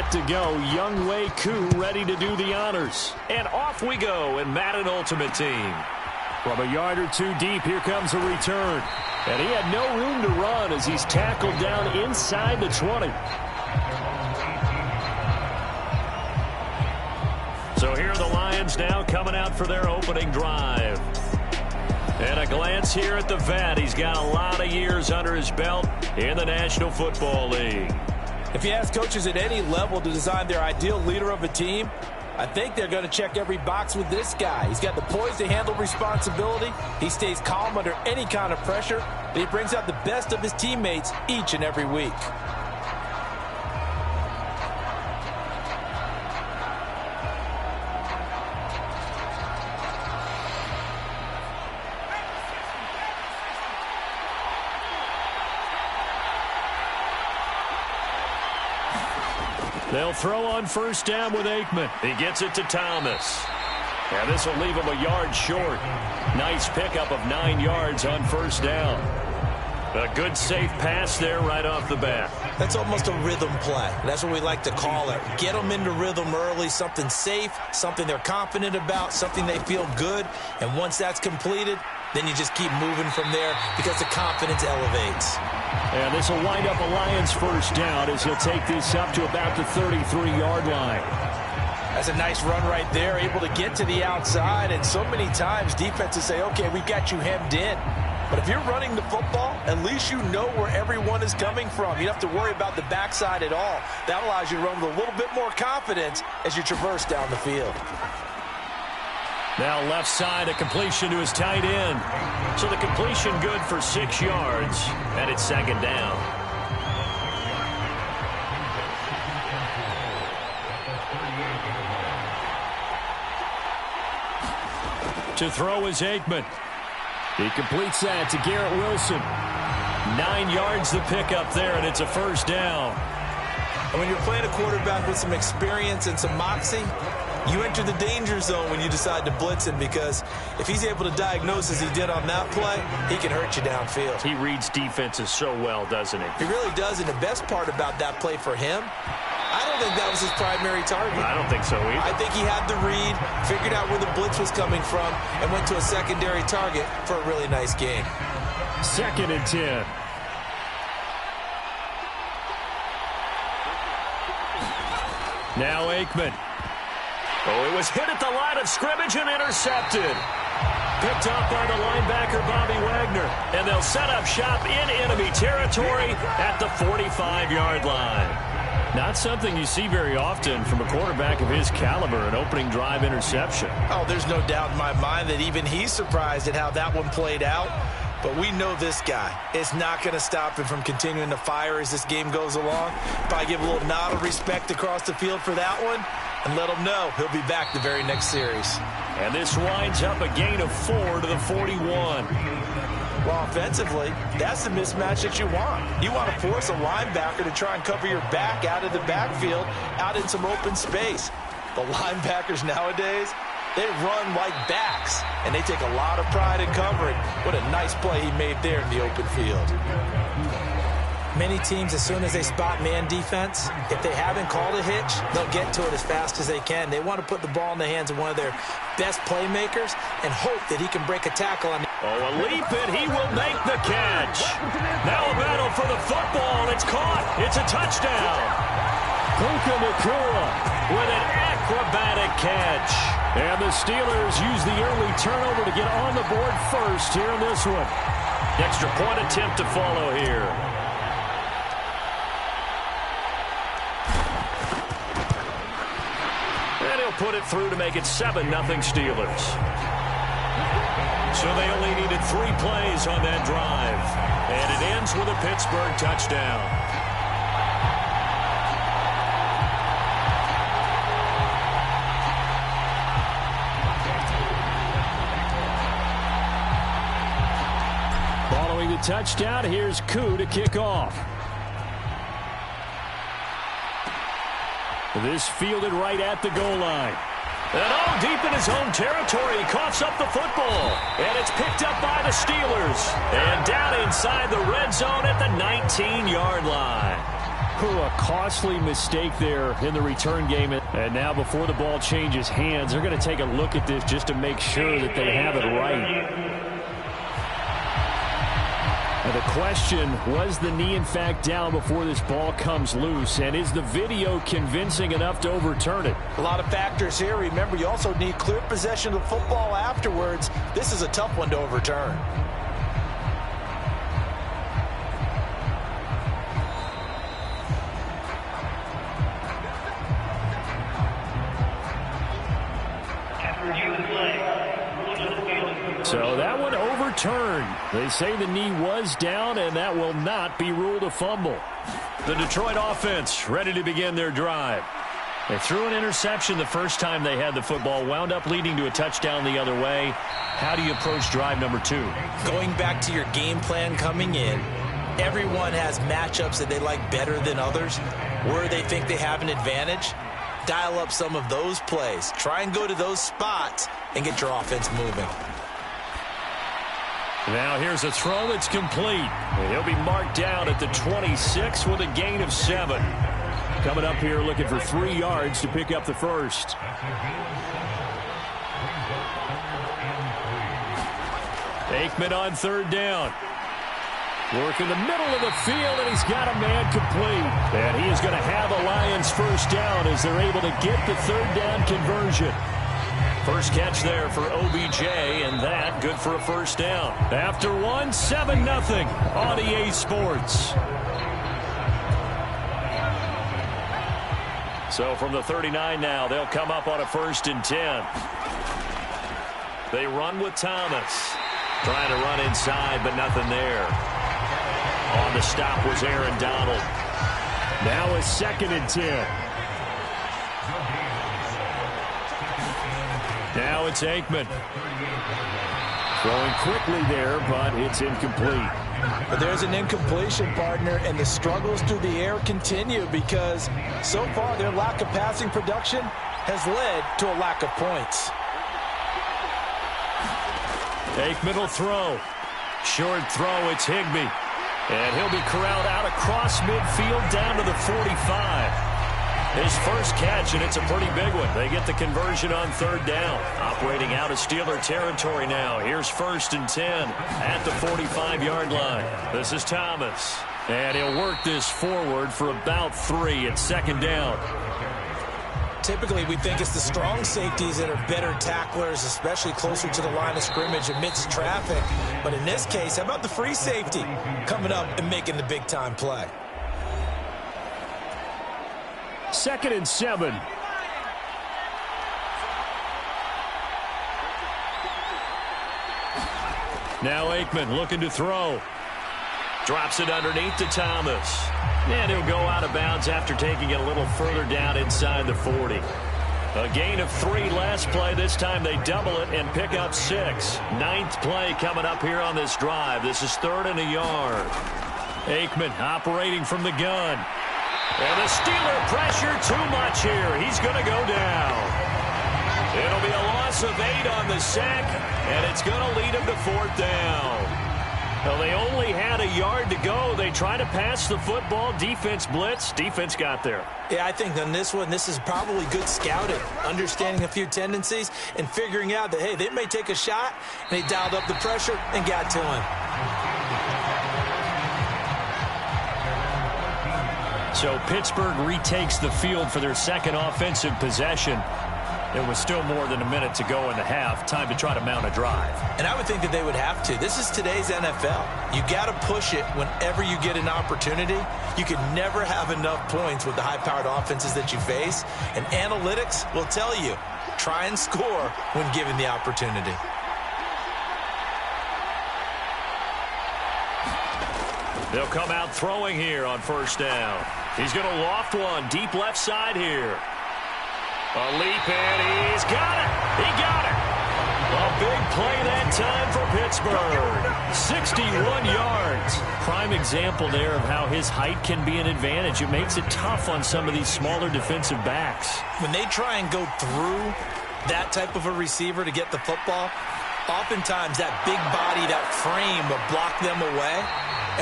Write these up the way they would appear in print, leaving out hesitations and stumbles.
set to go. Young Wei Koo ready to do the honors. And off we go in Madden Ultimate Team. From a yard or two deep, here comes a return. And he had no room to run as he's tackled down inside the 20. So here are the Lions now coming out for their opening drive. And a glance here at the vet. He's got a lot of years under his belt in the National Football League. If you ask coaches at any level to design their ideal leader of a team, I think they're going to check every box with this guy. He's got the poise to handle responsibility. He stays calm under any kind of pressure. And he brings out the best of his teammates each and every week. They'll throw on first down with Aikman. He gets it to Thomas. And this will leave him a yard short. Nice pickup of 9 yards on first down. A good, safe pass there right off the bat. That's almost a rhythm play. That's what we like to call it. Get them into rhythm early, something safe, something they're confident about, something they feel good. And once that's completed, then you just keep moving from there because the confidence elevates. And this will wind up a Lions first down as he'll take this up to about the 33-yard line. That's a nice run right there, able to get to the outside. And so many times defenses say, okay, we've got you hemmed in. But if you're running the football, at least you know where everyone is coming from. You don't have to worry about the backside at all. That allows you to run with a little bit more confidence as you traverse down the field. Now left side, a completion to his tight end. So the completion good for 6 yards, and it's second down. To throw is Aikman. He completes that to Garrett Wilson. 9 yards the pickup there, and it's a first down. And when you're playing a quarterback with some experience and some moxie, you enter the danger zone when you decide to blitz him, because if he's able to diagnose as he did on that play, he can hurt you downfield. He reads defenses so well, doesn't he? He really does, and the best part about that play for him, I don't think that was his primary target. I don't think so either. I think he had the read, figured out where the blitz was coming from, and went to a secondary target for a really nice game. 2nd and 10. Now Aikman. Oh, it was hit at the line of scrimmage and intercepted. Picked up by the linebacker, Bobby Wagner. And they'll set up shop in enemy territory at the 45-yard line. Not something you see very often from a quarterback of his caliber, an opening drive interception. Oh, there's no doubt in my mind that even he's surprised at how that one played out. But we know this guy is not going to stop him from continuing to fire as this game goes along. Probably give a little nod of respect across the field for that one and let him know he'll be back the very next series. And this winds up a gain of 4 to the 41. Well, offensively, that's the mismatch that you want. You want to force a linebacker to try and cover your back out of the backfield, out in some open space. The linebackers nowadays, they run like backs, and they take a lot of pride in covering. What a nice play he made there in the open field. Many teams, as soon as they spot man defense, if they haven't called a hitch, they'll get to it as fast as they can. They want to put the ball in the hands of one of their best playmakers and hope that he can break a tackle on. Oh, a leap, and he will make the catch. Now a battle for the football, and it's caught. It's a touchdown. Puka Nacua with an acrobatic catch. And the Steelers use the early turnover to get on the board first here in this one. Extra point attempt to follow here. And he'll put it through to make it 7-0 Steelers. So they only needed 3 plays on that drive. And it ends with a Pittsburgh touchdown. Following the touchdown, here's Koo to kick off. This fielded right at the goal line. And all deep in his own territory, he coughs up the football. And it's picked up by the Steelers. And down inside the red zone at the 19-yard line. A costly mistake there in the return game. And now before the ball changes hands, they're going to take a look at this just to make sure that they have it right. And the question, was the knee in fact down before this ball comes loose? And is the video convincing enough to overturn it? A lot of factors here. Remember, you also need clear possession of the football afterwards. This is a tough one to overturn. So that one overturned. They say the knee was down, and that will not be ruled a fumble. The Detroit offense ready to begin their drive. They threw an interception the first time they had the football, wound up leading to a touchdown the other way. How do you approach drive number 2? Going back to your game plan coming in, everyone has matchups that they like better than others, where they think they have an advantage. Dial up some of those plays. Try and go to those spots and get your offense moving. Now here's a throw that's complete. He'll be marked down at the 26 with a gain of 7. Coming up here looking for 3 yards to pick up the first. Aikman on 3rd down. Work in the middle of the field, and he's got a man complete. And he is going to have a Lions first down as they're able to get the 3rd down conversion. First catch there for OBJ, and that good for a first down. After 7-0 on EA Sports. So from the 39 now, they'll come up on a 1st and 10. They run with Thomas. Trying to run inside, but nothing there. On the stop was Aaron Donald. Now a 2nd and 10. Now it's Aikman. Throwing quickly there, but it's incomplete. But there's an incompletion, partner, and the struggles through the air continue because so far their lack of passing production has led to a lack of points. Aikman will throw. Short throw, it's Higbee. And he'll be corralled out across midfield down to the 45. His first catch, and it's a pretty big one. They get the conversion on 3rd down. Operating out of Steeler territory now. Here's 1st and 10 at the 45-yard line. This is Thomas. And he'll work this forward for about 3 at 2nd down. Typically, we think it's the strong safeties that are better tacklers, especially closer to the line of scrimmage amidst traffic. But in this case, how about the free safety coming up and making the big-time play? 2nd and 7. Now Aikman looking to throw. Drops it underneath to Thomas. And he'll go out of bounds after taking it a little further down inside the 40. A gain of 3 last play. This time they double it and pick up 6. 9th play coming up here on this drive. This is 3rd and a yard. Aikman operating from the gun. And the Steeler pressure too much here. He's going to go down. It'll be a loss of 8 on the sack, and it's going to lead him to 4th down. Well, they only had a yard to go. They try to pass the football. Defense blitz. Defense got there. Yeah, I think on this one, this is probably good scouting, understanding a few tendencies, and figuring out that, hey, they may take a shot, and they dialed up the pressure and got to him. So Pittsburgh retakes the field for their 2nd offensive possession. There was still more than a minute to go in the half. Time to try to mount a drive. And I would think that they would have to. This is today's NFL. You got to push it whenever you get an opportunity. You can never have enough points with the high-powered offenses that you face. And analytics will tell you, try and score when given the opportunity. They'll come out throwing here on 1st down. He's going to loft one deep left side here. A leap, and he's got it. He got it. A big play that time for Pittsburgh. 61 yards. Prime example there of how his height can be an advantage. It makes it tough on some of these smaller defensive backs. When they try and go through that type of a receiver to get the football, oftentimes that big body, that frame will block them away.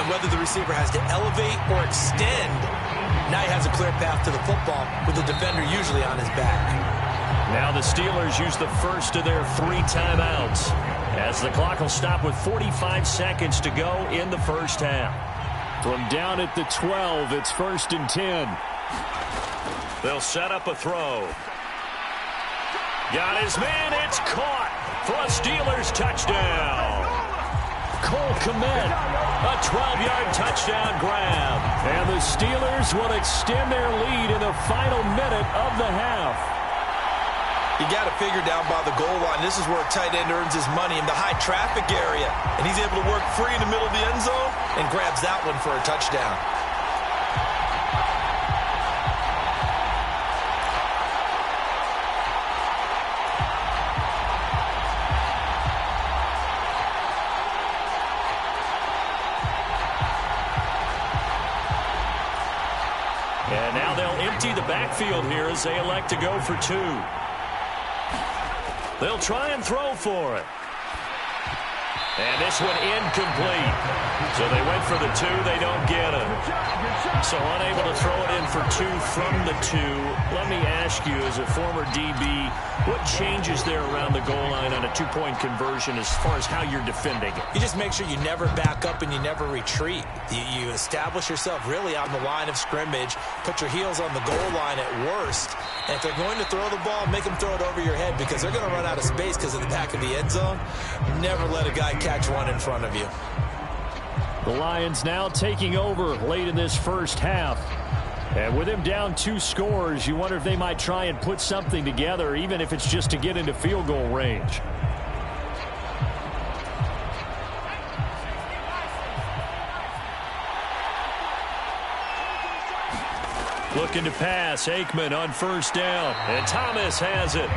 And whether the receiver has to elevate or extend, Now he has a clear path to the football with the defender usually on his back. Now the Steelers use the first of their 3 timeouts, as the clock will stop with 45 seconds to go in the first half. From down at the 12, it's 1st and 10. They'll set up a throw. Got his man, it's caught for a Steelers touchdown. Cole Kmet, a 12-yard touchdown grab. And the Steelers will extend their lead in the final minute of the half. You got to figure down by the goal line. This is where a tight end earns his money in the high traffic area. And he's able to work free in the middle of the end zone and grabs that one for a touchdown. And now they'll empty the backfield here as they elect to go for 2. They'll try and throw for it. And this one incomplete. So they went for the 2. They don't get it. So unable to throw it in for 2 from the 2. Let me ask you, as a former DB, what changes there around the goal line on a 2-point conversion as far as how you're defending it? You just make sure you never back up and you never retreat. You establish yourself really on the line of scrimmage, put your heels on the goal line at worst, and if they're going to throw the ball, make them throw it over your head because they're going to run out of space because of the back of the end zone. Never let a guy catch one in front of you. The Lions now taking over late in this first half. And with him down 2 scores, you wonder if they might try and put something together, even if it's just to get into field goal range. Looking to pass, Aikman on 1st down, and Thomas has it.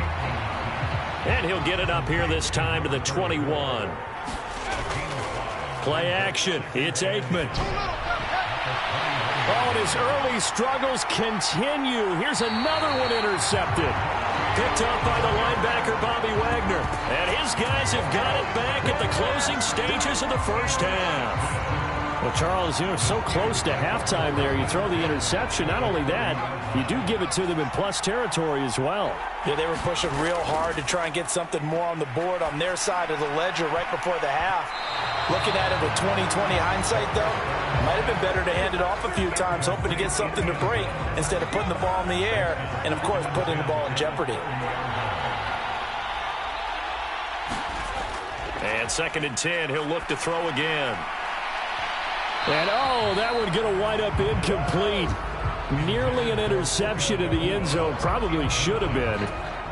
And he'll get it up here this time to the 21. Play action, it's Aikman. Oh, and his early struggles continue. Here's another one intercepted. Picked up by the linebacker, Bobby Wagner. And his guys have got it back at the closing stages of the first half. Well, Charles, you know, so close to halftime there. You throw the interception. Not only that, you do give it to them in plus territory as well. Yeah, they were pushing real hard to try and get something more on the board on their side of the ledger right before the half. Looking at it with 20/20 hindsight, though, might have been better to hand it off a few times, hoping to get something to break instead of putting the ball in the air and, of course, putting the ball in jeopardy. And 2nd and 10, he'll look to throw again. And, oh, that one going to wind up incomplete. Nearly an interception in the end zone. Probably should have been.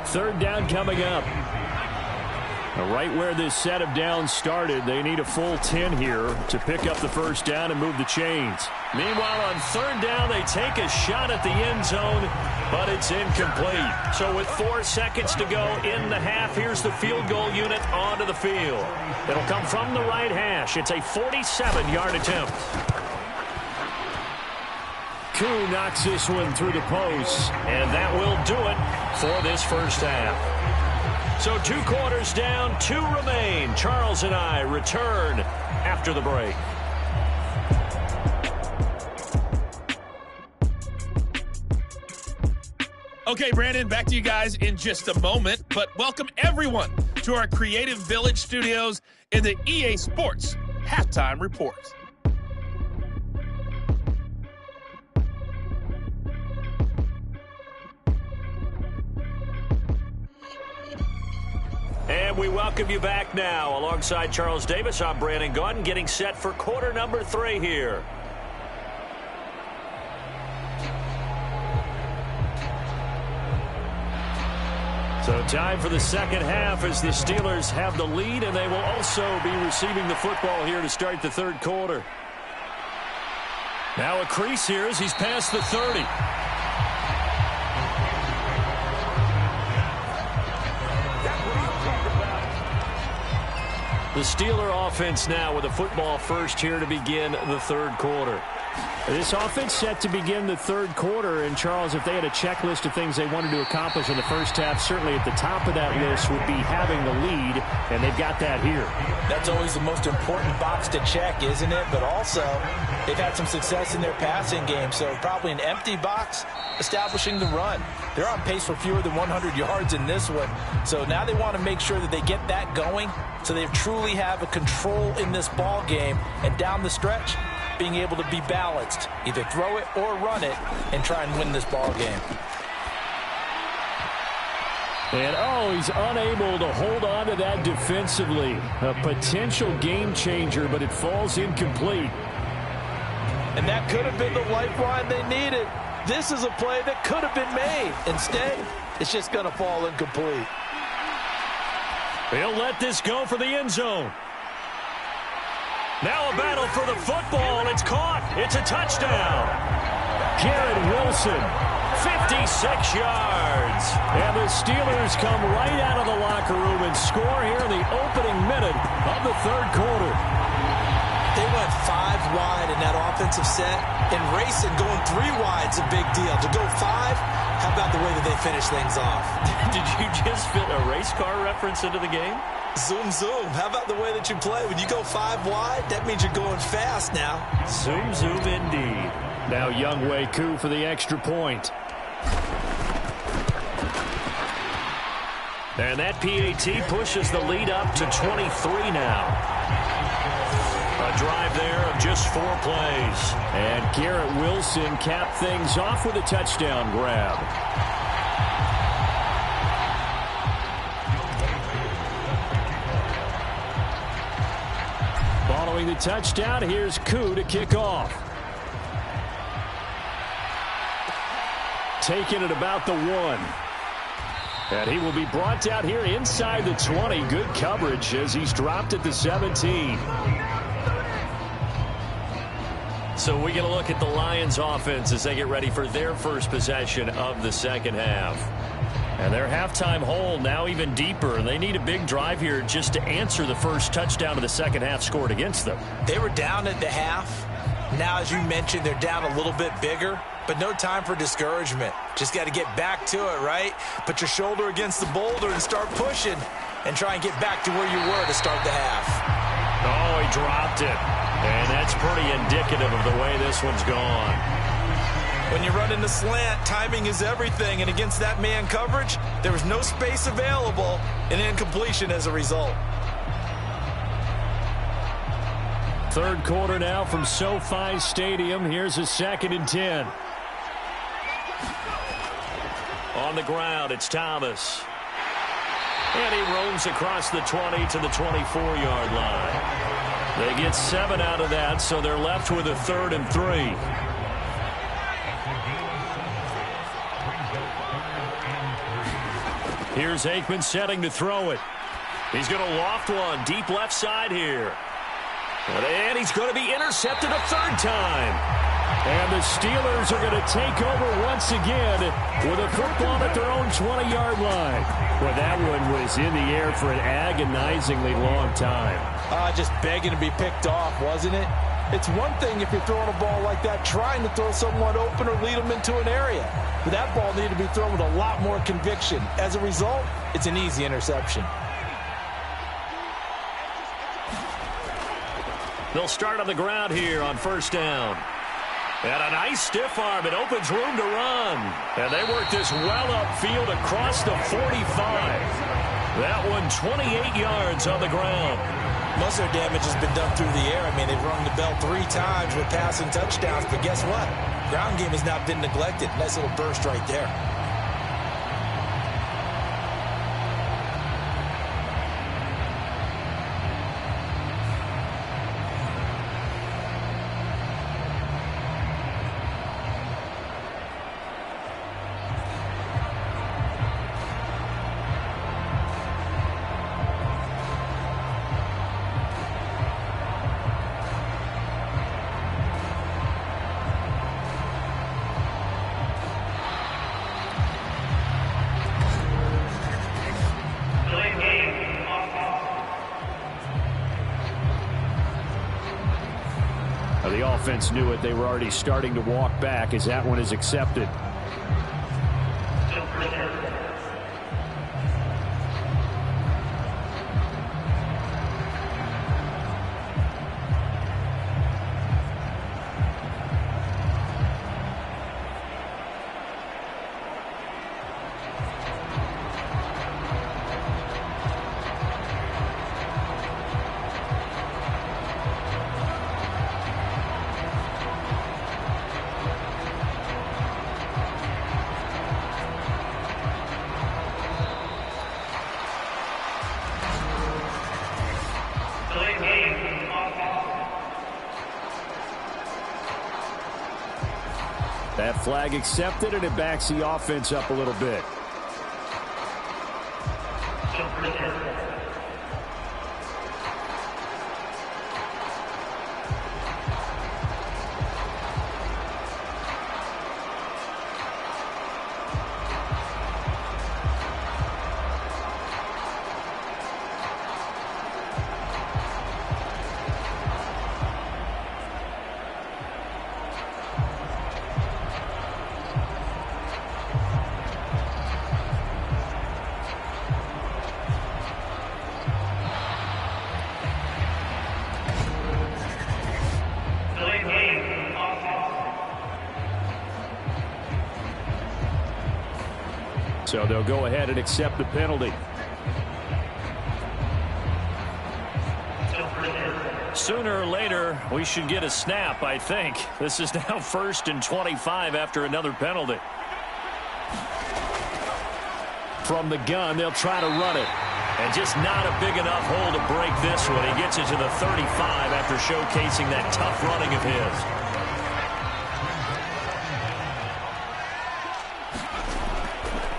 3rd down coming up. Right where this set of downs started, they need a full 10 here to pick up the 1st down and move the chains. Meanwhile, on 3rd down, they take a shot at the end zone, but it's incomplete. So with 4 seconds to go in the half, here's the field goal unit onto the field. It'll come from the right hash. It's a 47-yard attempt. Koo knocks this one through the post, and that will do it for this first half. So 2 quarters down, 2 remain. Charles and I return after the break. Okay, Brandon, back to you guys in just a moment, but welcome everyone to our Creative Village studios in the EA Sports Halftime Report. And we welcome you back now. Alongside Charles Davis, I'm Brandon Gaudin, getting set for quarter number 3 here. So time for the second half as the Steelers have the lead, and they will also be receiving the football here to start the 3rd quarter. Now a crease here as he's past the 30. The Steeler offense now with a football first here to begin the 3rd quarter. This offense set to begin the third quarter. And, Charles, if they had a checklist of things they wanted to accomplish in the first half, certainly at the top of that list would be having the lead, and they've got that here. That's always the most important box to check, isn't it? But also, they've had some success in their passing game, so probably an empty box establishing the run. They're on pace for fewer than 100 yards in this one, so now they want to make sure that they get that going so they truly have a control in this ball game, and down the stretch, being able to be balanced, either throw it or run it, and try and win this ball game. And, he's unable to hold on to that defensively. A potential game changer, but it falls incomplete. And that could have been the lifeline they needed. This is a play that could have been made. Instead, it's just going to fall incomplete. He'll let this go for the end zone. Now a battle for the football, and it's caught. It's a touchdown. Garrett Wilson, 56 yards. And the Steelers come right out of the locker room and score here in the opening minute of the third quarter. They went 5 wide in that offensive set, and racing going 3 wide's a big deal. To go 5, how about the way that they finish things off? Did you just fit a race car reference into the game? Zoom, zoom. How about the way that you play? When you go 5 wide, that means you're going fast now. Zoom, zoom indeed. Now Younghoe Koo for the extra point. And that PAT pushes the lead up to 23 now. A drive there of just 4 plays. And Garrett Wilson capped things off with a touchdown grab. Following the touchdown, here's Koo to kick off. Taking it about the 1. And he will be brought down here inside the 20. Good coverage as he's dropped at the 17. So we get a look at the Lions offense as they get ready for their first possession of the second half. And their halftime hole now even deeper. They need a big drive here just to answer the first touchdown of the second half scored against them. They were down at the half. Now, as you mentioned, they're down a little bit bigger, but no time for discouragement. Just got to get back to it, right? Put your shoulder against the boulder and start pushing and try and get back to where you were to start the half. Oh, he dropped it. And that's pretty indicative of the way this one's gone. When you run in the slant, timing is everything, and against that man coverage, there was no space available, and incompletion as a result. Third quarter now from SoFi Stadium. Here's a 2nd and 10. On the ground, it's Thomas. And he roams across the 20 to the 24-yard line. They get 7 out of that, so they're left with a 3rd and 3. Here's Aikman setting to throw it. He's going to loft one deep left side here. And he's going to be intercepted a 3rd time. And the Steelers are going to take over once again with a football at their own 20-yard line. Well, that one was in the air for an agonizingly long time. Just begging to be picked off, wasn't it? It's one thing if you're throwing a ball like that, trying to throw someone open or lead them into an area. But that ball needed to be thrown with a lot more conviction. As a result, it's an easy interception. They'll start on the ground here on 1st down. And a nice stiff arm. It opens room to run. And they work this well upfield across the 45. That one 28 yards on the ground. Most of their damage has been done through the air. I mean, they've rung the bell 3 times with passing touchdowns. But guess what? Ground game has not been neglected. Nice little burst right there. The offense knew it. They were already starting to walk back as that one is accepted. That flag accepted, and it backs the offense up a little bit. So they'll go ahead and accept the penalty. Sooner or later, we should get a snap, I think. This is now 1st and 25 after another penalty. From the gun, they'll try to run it. And just not a big enough hole to break this one. He gets it to the 35 after showcasing that tough running of his.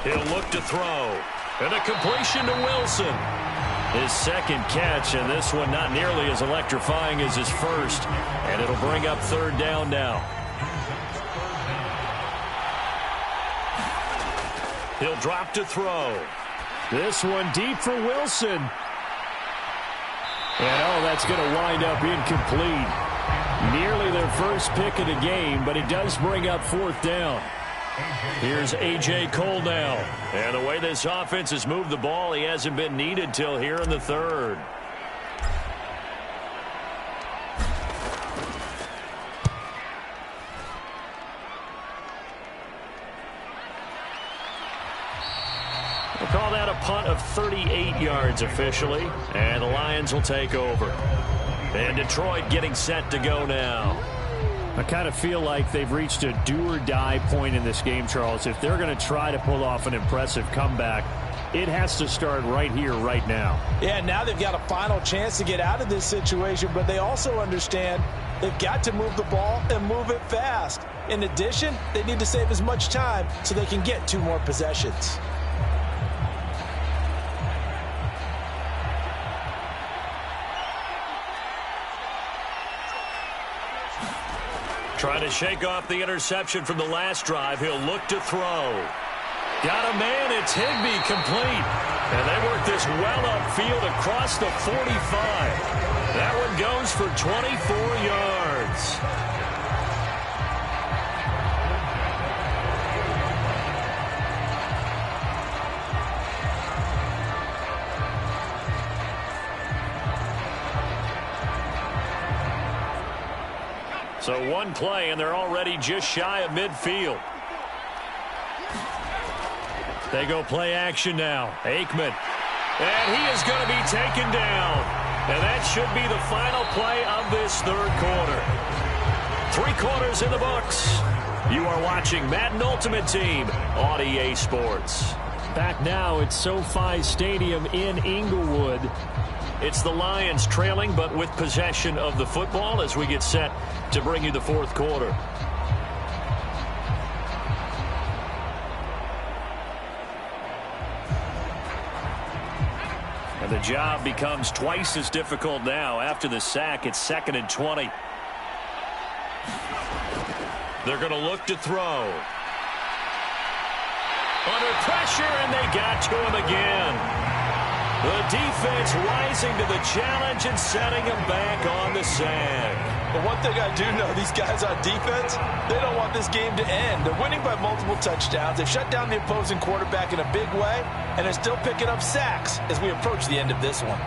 He'll look to throw. And a completion to Wilson. His second catch, and this one not nearly as electrifying as his first. And it'll bring up 3rd down now. He'll drop to throw. This one deep for Wilson. And oh, that's going to wind up incomplete. Nearly their first pick of the game, but it does bring up 4th down. Here's A.J. Cole now. And the way this offense has moved the ball, he hasn't been needed till here in the 3rd. We'll call that a punt of 38 yards officially. And the Lions will take over. And Detroit getting set to go now. I kind of feel like they've reached a do-or-die point in this game, Charles. If they're going to try to pull off an impressive comeback, it has to start right here, right now. Yeah, now they've got a final chance to get out of this situation, but they also understand they've got to move the ball and move it fast. In addition, they need to save as much time so they can get 2 more possessions. Trying to shake off the interception from the last drive. He'll look to throw. Got a man. It's Higbee complete. And they work this well upfield across the 45. That one goes for 24 yards. So one play, and they're already just shy of midfield. They go play action now. Aikman. And he is going to be taken down. And that should be the final play of this 3rd quarter. 3 quarters in the books. You are watching Madden Ultimate Team on EA Sports. Back now at SoFi Stadium in Inglewood. It's the Lions trailing, but with possession of the football as we get set to bring you the 4th quarter. And the job becomes twice as difficult now. After the sack, it's 2nd and 20. They're going to look to throw. Under pressure, and they got to him again. The defense rising to the challenge and setting them back on the sand. But one thing I do know, these guys on defense, they don't want this game to end. They're winning by multiple touchdowns. They've shut down the opposing quarterback in a big way, and they're still picking up sacks as we approach the end of this one.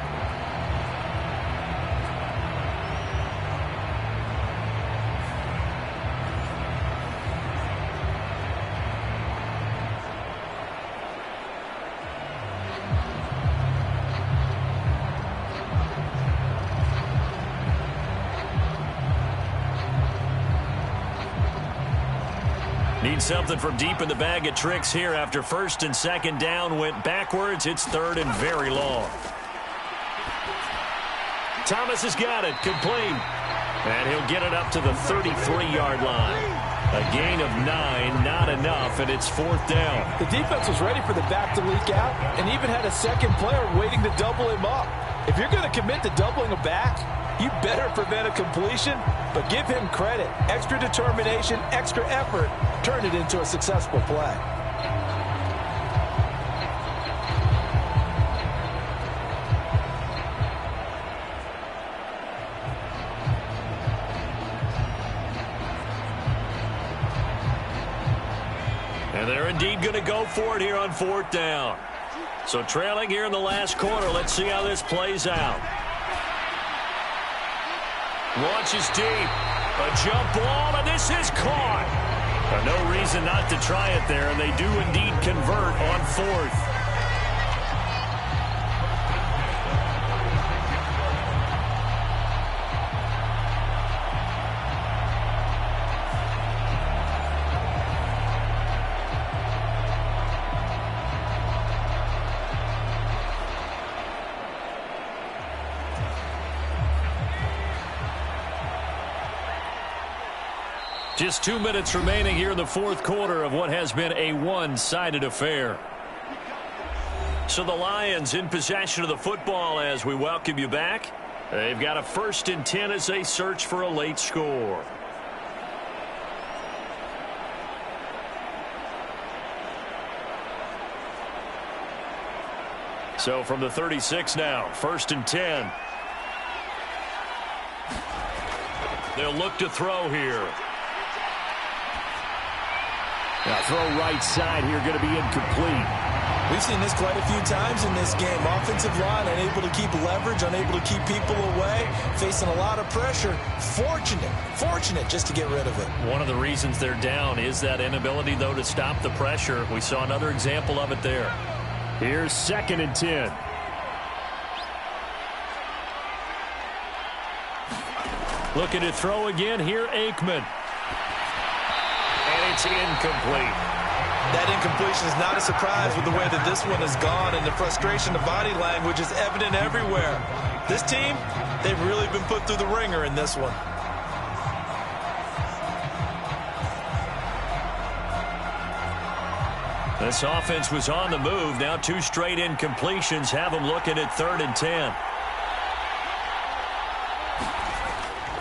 Need something from deep in the bag of tricks here after first and second down went backwards. It's third and very long. Thomas has got it, complete. And he'll get it up to the 33-yard line. A gain of 9, not enough, and it's fourth down. The defense was ready for the back to leak out and even had a second player waiting to double him up. If you're going to commit to doubling a back, you better prevent a completion, but give him credit. Extra determination, extra effort, turn it into a successful play. And they're indeed going to go for it here on fourth down. So trailing here in the last quarter, let's see how this plays out. Launches deep. A jump ball, and this is caught. No reason not to try it there, and they do indeed convert on fourth. Just 2 minutes remaining here in the fourth quarter of what has been a one-sided affair. So the Lions in possession of the football as we welcome you back. They've got a 1st and 10 as they search for a late score. So from the 36 now, 1st and 10. They'll look to throw here. Now throw right side here, going to be incomplete. We've seen this quite a few times in this game. Offensive line unable to keep leverage, unable to keep people away, facing a lot of pressure. Fortunate just to get rid of it. One of the reasons they're down is that inability, though, to stop the pressure. We saw another example of it there. Here's 2nd and 10. Looking to throw again here, Aikman. And it's incomplete. That incompletion is not a surprise with the way that this one has gone, and the frustration, the body language is evident everywhere. This team, they've really been put through the ringer in this one. This offense was on the move. Now 2 straight incompletions have them looking at 3rd and 10.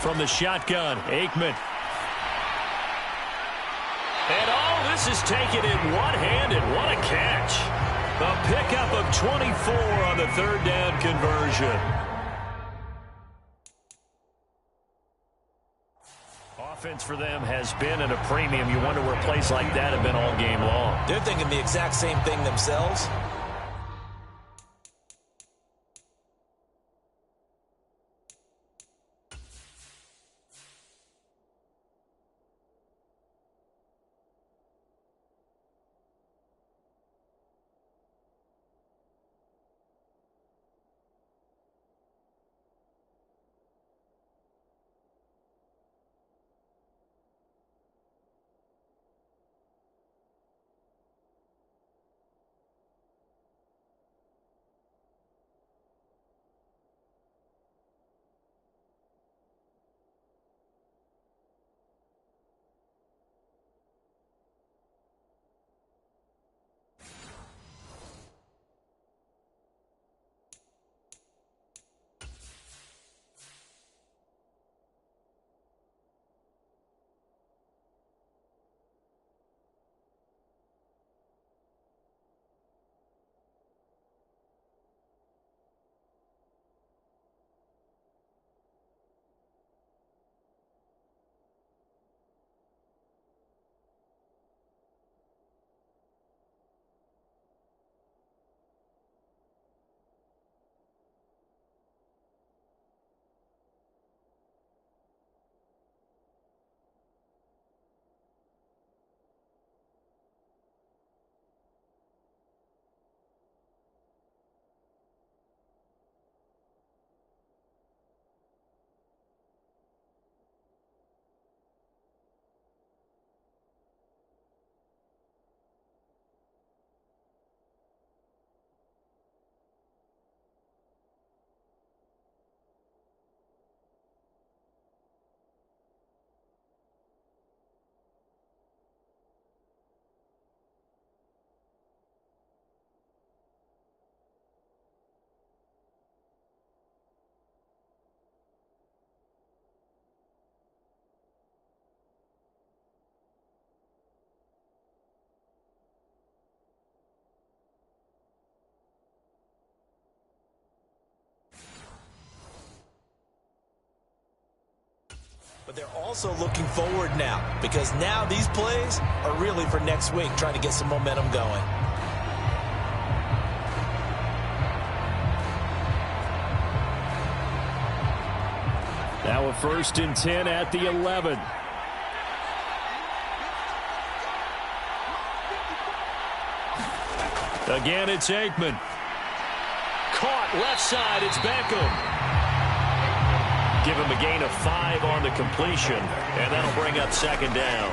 From the shotgun, Aikman. And all this is taken in one-handed. What a catch. A pickup of 24 on the 3rd down conversion. Offense for them has been at a premium. You wonder where plays like that have been all game long. They're thinking the exact same thing themselves. But they're also looking forward now, because now these plays are really for next week, trying to get some momentum going. Now a 1st and 10 at the 11. Again, it's Aikman. Caught left side, it's Beckham. Give him a gain of 5 on the completion, and that'll bring up 2nd down.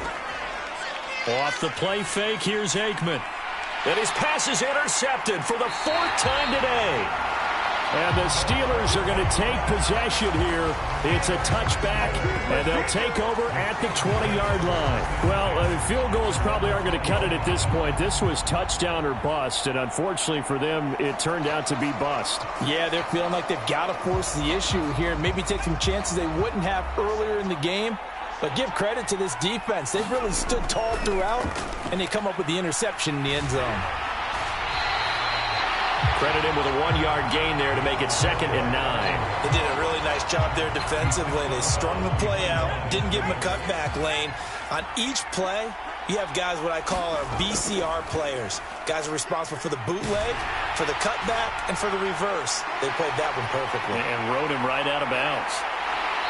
Off the play fake, here's Aikman. And his pass is intercepted for the 4th time today. And the Steelers are going to take possession here. It's a touchback, and they'll take over at the 20-yard line. Well, field goals probably aren't going to cut it at this point. This was touchdown or bust, and unfortunately for them, it turned out to be bust. Yeah, they're feeling like they've got to force the issue here and maybe take some chances they wouldn't have earlier in the game. But give credit to this defense. They've really stood tall throughout, and they come up with the interception in the end zone. Credit him with a 1-yard gain there to make it 2nd and 9. They did a really nice job there defensively. They strung the play out, didn't give him a cutback lane. On each play, you have guys what I call our BCR players. Guys are responsible for the bootleg, for the cutback, and for the reverse. They played that one perfectly. And rode him right out of bounds.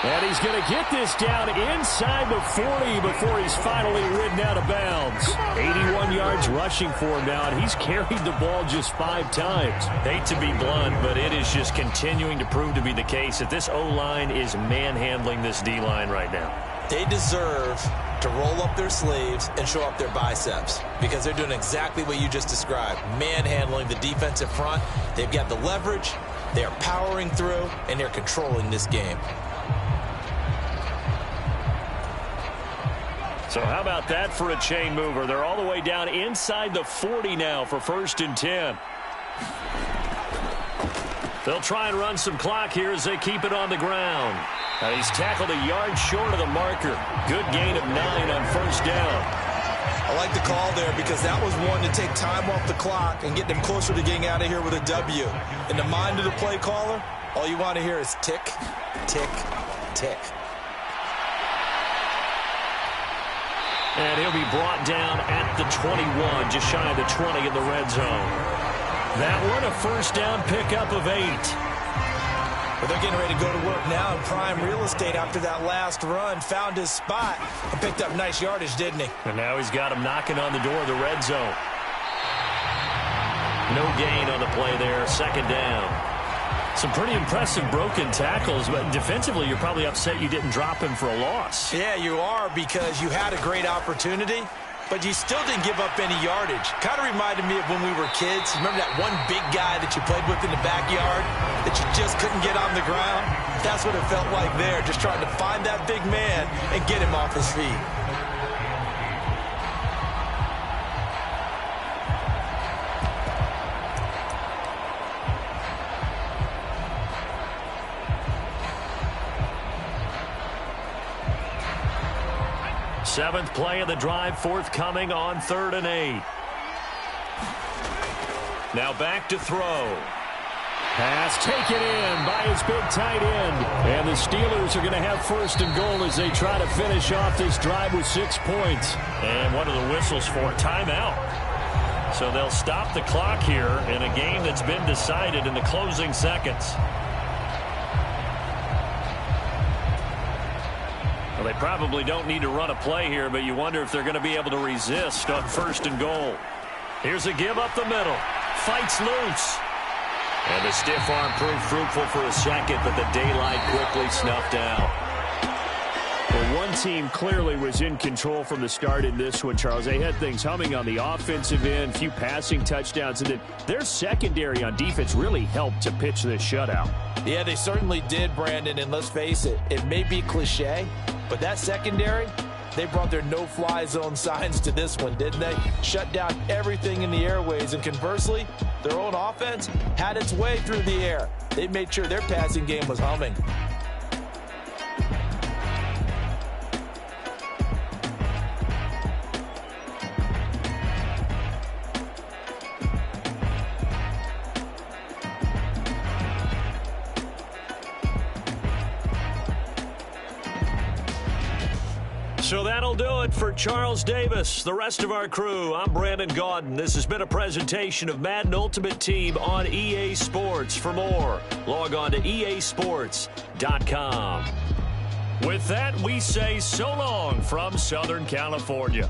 And he's going to get this down inside the 40 before he's finally ridden out of bounds. 81 yards rushing for him now, and he's carried the ball just 5 times. Hate to be blunt, but it is just continuing to prove to be the case that this O-line is manhandling this D-line right now. They deserve to roll up their sleeves and show up their biceps, because they're doing exactly what you just described, manhandling the defensive front. They've got the leverage, they're powering through, and they're controlling this game. So how about that for a chain mover? They're all the way down inside the 40 now for 1st and 10. They'll try and run some clock here as they keep it on the ground. He's tackled a yard short of the marker. Good gain of 9 on 1st down. I like the call there because that was one to take time off the clock and get them closer to getting out of here with a W. In the mind of the play caller, all you want to hear is tick, tick, tick. And he'll be brought down at the 21, just shy of the 20 in the red zone. That one, a 1st down pickup of 8. But they're getting ready to go to work now in prime real estate after that last run. Found his spot and picked up nice yardage, didn't he? And now he's got him knocking on the door of the red zone. No gain on the play there, 2nd down. Some pretty impressive broken tackles, but defensively you're probably upset you didn't drop him for a loss. Yeah, you are, because you had a great opportunity, but you still didn't give up any yardage. Kind of reminded me of when we were kids. Remember that one big guy that you played with in the backyard that you just couldn't get on the ground? That's what it felt like there, just trying to find that big man and get him off his feet. Seventh play of the drive forthcoming on 3rd and 8. Now back to throw. Pass taken in by his big tight end. And the Steelers are going to have 1st and goal as they try to finish off this drive with 6 points. And what are the whistles for? Timeout. So they'll stop the clock here in a game that's been decided in the closing seconds. Well, they probably don't need to run a play here, but you wonder if they're going to be able to resist on 1st and goal. Here's a give up the middle. Fights loose. And the stiff arm proved fruitful for a second, but the daylight quickly snuffed out. Well, one team clearly was in control from the start in this one, Charles. They had things humming on the offensive end, a few passing touchdowns, and then their secondary on defense really helped to pitch this shutout. Yeah, they certainly did, Brandon, and let's face it, it may be cliche, but that secondary, they brought their no-fly zone signs to this one, didn't they? Shut down everything in the airways, and conversely, their own offense had its way through the air. They made sure their passing game was humming. So that'll do it for Charles Davis, the rest of our crew. I'm Brandon Gaudin. This has been a presentation of Madden Ultimate Team on EA Sports. For more, log on to easports.com. With that, we say so long from Southern California.